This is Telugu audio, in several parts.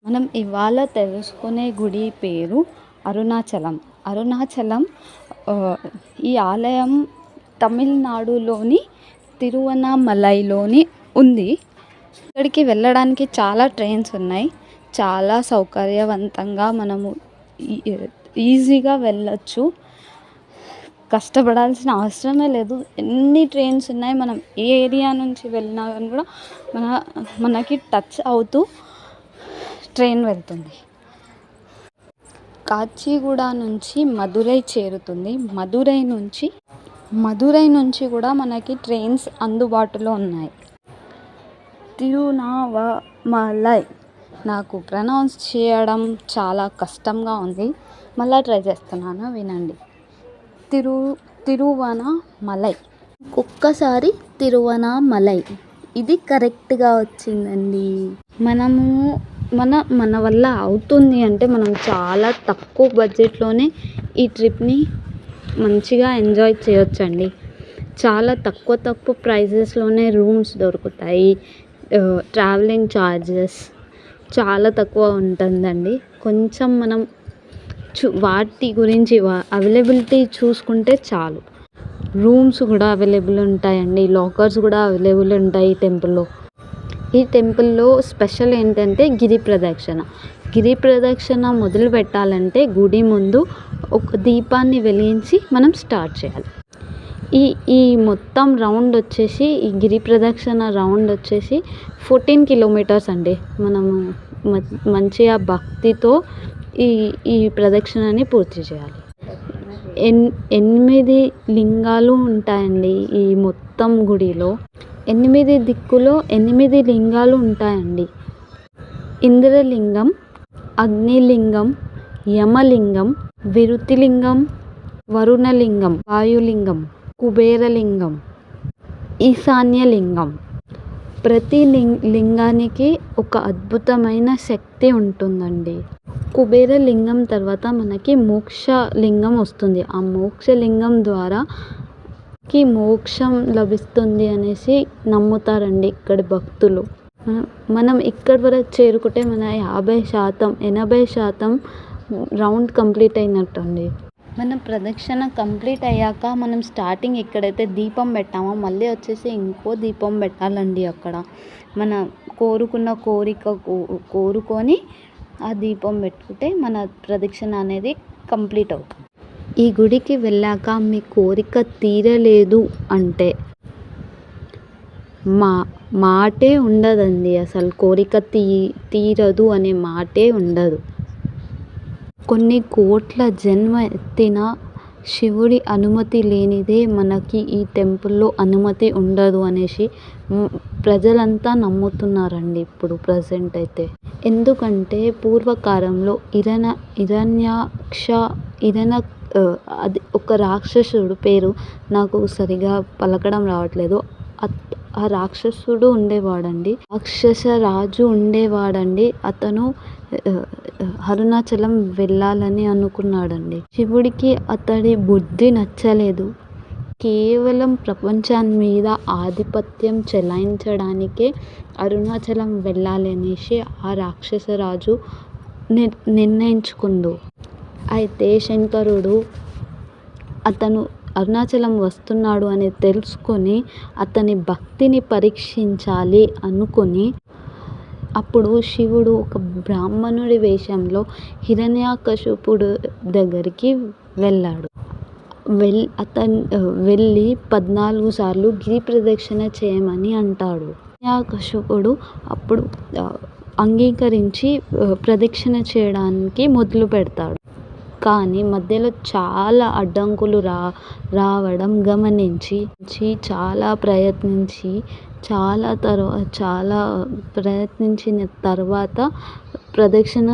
మనం ఇవాళ తెలుసుకునే గుడి పేరు అరుణాచలం. అరుణాచలం ఈ ఆలయం తమిళనాడులోని తిరువన్నామలైలోని ఉంది. ఇక్కడికి వెళ్ళడానికి చాలా ట్రైన్స్ ఉన్నాయి. చాలా సౌకర్యవంతంగా మనము ఈజీగా వెళ్ళొచ్చు. కష్టపడాల్సిన అవసరమే లేదు. ఎన్ని ట్రైన్స్ ఉన్నాయి. మనం ఏ ఏరియా నుంచి వెళ్ళినా కానీ కూడా మనకి టచ్ అవుతూ ట్రైన్ వెళ్తుంది. కాచిగూడ నుంచి మదురై చేరుతుంది. మదురై నుంచి కూడా మనకి ట్రైన్స్ అందుబాటులో ఉన్నాయి. తిరువన్నామలై నాకు ప్రొనౌన్స్ చేయడం చాలా కష్టంగా ఉంది. మళ్ళీ ట్రై చేస్తున్నాను, వినండి. తిరువన్నామలై. ఒక్కసారి తిరువన్నామలై, ఇది కరెక్ట్గా వచ్చిందండి. మన వల్ల అవుతుంది అంటే మనం చాలా తక్కువ బడ్జెట్లోనే ఈ ట్రిప్ని మంచిగా ఎంజాయ్ చేయొచ్చండి. చాలా తక్కువ ప్రైజెస్లోనే రూమ్స్ దొరుకుతాయి. ట్రావెలింగ్ ఛార్జెస్ చాలా తక్కువ ఉంటుందండి. కొంచెం మనం వాటి గురించి అవైలబిలిటీ చూసుకుంటే చాలు. రూమ్స్ కూడా అవైలబుల్ ఉంటాయండి. లాకర్స్ కూడా అవైలబుల్ ఉంటాయి టెంపుల్లో. ఈ టెంపుల్లో స్పెషల్ ఏంటంటే గిరి ప్రదక్షిణ మొదలు పెట్టాలంటే గుడి ముందు ఒక దీపాన్ని వెలిగించి మనం స్టార్ట్ చేయాలి. ఈ మొత్తం రౌండ్ వచ్చేసి, ఈ గిరి ప్రదక్షిణ రౌండ్ వచ్చేసి 14 కిలోమీటర్స్ అండి. మనము మంచిగా భక్తితో ఈ ప్రదక్షిణని పూర్తి చేయాలి. 8 లింగాలు ఉంటాయండి ఈ మొత్తం గుడిలో. 8 దిక్కులో 8 లింగాలు ఉంటాయండి. ఇంద్రలింగం, అగ్నిలింగం, యమలింగం, విరుతిలింగం, వరుణలింగం, వాయులింగం, కుబేరలింగం, ఈశాన్యలింగం. ప్రతి లింగానికి ఒక అద్భుతమైన శక్తి ఉంటుందండి. కుబేరలింగం తర్వాత మనకి మోక్షలింగం వస్తుంది. ఆ మోక్షలింగం ద్వారా మోక్షం లభిస్తుంది అనేసి నమ్ముతారండి ఇక్కడి భక్తులు. మనం ఇక్కడి వరకు చేరుకుంటే మన 80% రౌండ్ కంప్లీట్ అయినట్టు అండి. మన ప్రదక్షిణ కంప్లీట్ అయ్యాక మనం స్టార్టింగ్ ఎక్కడైతే దీపం పెట్టామో మళ్ళీ వచ్చేసి ఇంకో దీపం పెట్టాలండి. అక్కడ మన కోరుకున్న కోరిక కోరుకొని ఆ దీపం పెట్టుకుంటే మన ప్రదక్షిణ అనేది కంప్లీట్ అవుతుంది. ఈ గుడికి వెళ్ళాక మీ కోరిక తీరలేదు అంటే మాటే ఉండదండి. అసలు కోరిక తీరదు అనే మాటే ఉండదు. కొన్ని కోట్ల జన్మ ఎత్తిన శివుడి అనుమతి లేనిదే మనకి ఈ టెంపుల్లో అనుమతి ఉండదు అనేసి ప్రజలంతా నమ్ముతున్నారండి ఇప్పుడు ప్రజెంట్ అయితే. ఎందుకంటే పూర్వకాలంలో అది ఒక రాక్షసుడు పేరు నాకు సరిగా పలకడం రావట్లేదు. ఆ రాక్షసుడు ఉండేవాడండి. రాక్షస రాజు ఉండేవాడండి. అతను అరుణాచలం వెళ్ళాలని అనుకున్నాడండి. శివుడికి అతడి బుద్ధి నచ్చలేదు. కేవలం ప్రపంచాన్ని మీద ఆధిపత్యం చెలాయించడానికే అరుణాచలం వెళ్ళాలి అనేసి ఆ రాక్షస రాజు నిర్ణయించుకుండు. అయితే శంకరుడు అతను అరుణాచలం వస్తున్నాడు అని తెలుసుకొని అతని భక్తిని పరీక్షించాలి అనుకొని అప్పుడు శివుడు ఒక బ్రాహ్మణుడి వేషంలో హిరణ్యకశిపుడు దగ్గరికి వెళ్ళాడు. వెళ్ళి 14 సార్లు గిరి ప్రదక్షిణ చేయమని అంటాడు. హిరణ్యకశిపుడు అప్పుడు అంగీకరించి ప్రదక్షిణ చేయడానికి మొదలు పెడతాడు. కానీ మధ్యలో చాలా అడ్డంకులు రావడం గమనించి చాలా ప్రయత్నించిన తర్వాత ప్రదక్షిణ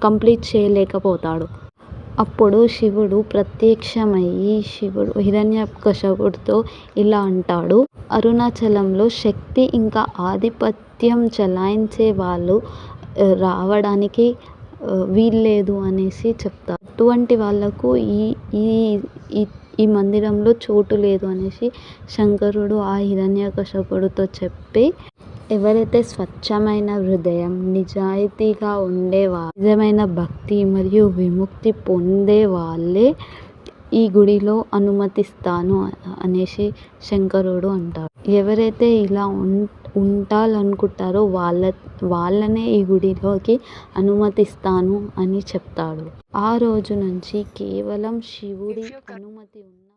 కంప్లీట్ చేయలేకపోతాడు. అప్పుడు శివుడు ప్రత్యక్షమయ్యి హిరణ్యకశిపుడితో ఇలా అంటాడు: అరుణాచలంలో శక్తి ఇంకా ఆధిపత్యం చెలాయించే వాళ్ళు రావడానికి వీల్లేదు అనేసి చెప్తారు. అటువంటి వాళ్ళకు ఈ మందిరంలో చోటు లేదు అనేసి శంకరుడు ఆ హిరణ్యకశిపుడితో చెప్పి ఎవరైతే స్వచ్ఛమైన హృదయం, నిజాయితీగా నిజమైన భక్తి మరియు విముక్తి పొందే వాళ్ళే ఈ గుడిలో అనుమతిస్తాను అనేసి శంకరుడు అంటారు. ఎవరైతే ఇలా ఉండాలనుకుంటారో వాళ్ళనే ఈ గుడిలోకి అనుమతిస్తాను అని చెప్తాడు. ఆ రోజు నుంచి కేవలం శివుడి అనుమతి ఉన్న